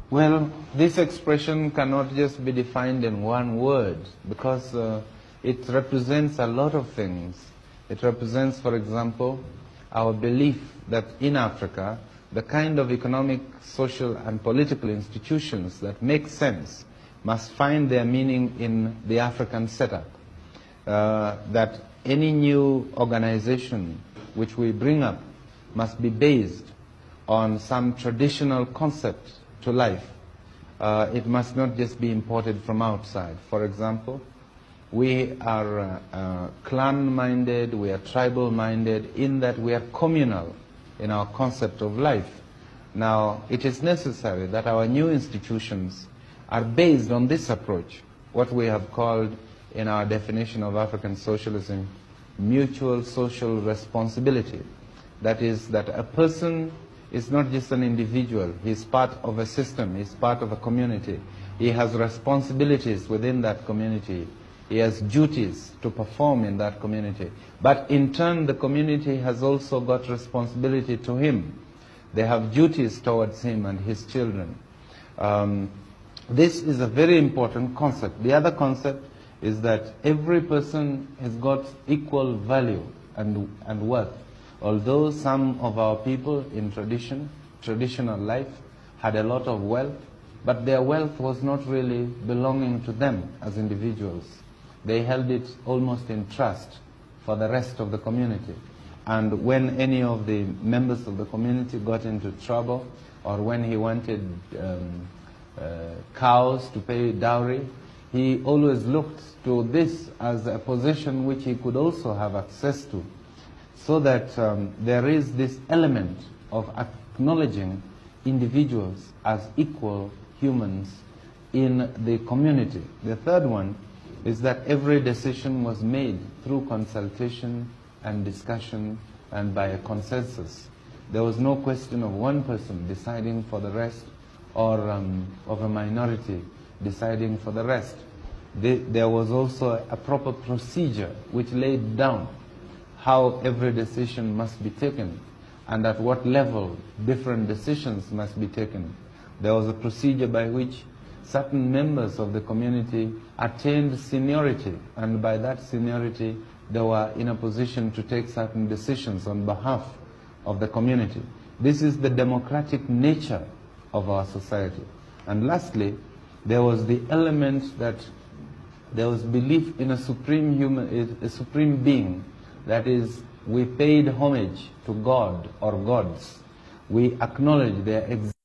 Well, this expression cannot just be defined in one word because it represents a lot of things. It represents, for example, our belief that in Africa, the kind of economic, social, and political institutions that make sense must find their meaning in the African setup. That any new organization which we bring up must be based on some traditional concept to life. It must not just be imported from outside. For example, we are clan-minded, we are tribal-minded, in that we are communal in our concept of life. Now, it is necessary that our new institutions are based on this approach, what we have called in our definition of African socialism, mutual social responsibility. That is, that a person is not just an individual, he is part of a system, he is part of a community. He has responsibilities within that community. He has duties to perform in that community. But in turn, the community has also got responsibility to him. They have duties towards him and his children. This is a very important concept. The other concept is that every person has got equal value and worth. Although some of our people in traditional life had a lot of wealth, but their wealth was not really belonging to them as individuals. They held it almost in trust for the rest of the community. And when any of the members of the community got into trouble, or when he wanted cows to pay dowry, he always looked to this as a position which he could also have access to. So that there is this element of acknowledging individuals as equal humans in the community. The third one is that every decision was made through consultation and discussion and by a consensus. There was no question of one person deciding for the rest or of a minority deciding for the rest. There was also a proper procedure which laid down how every decision must be taken and at what level different decisions must be taken. There was a procedure by which certain members of the community attained seniority, and by that seniority they were in a position to take certain decisions on behalf of the community. This is the democratic nature of our society. And lastly, there was the element that there was belief in a supreme being. That is, we paid homage to God or gods. We acknowledge their existence.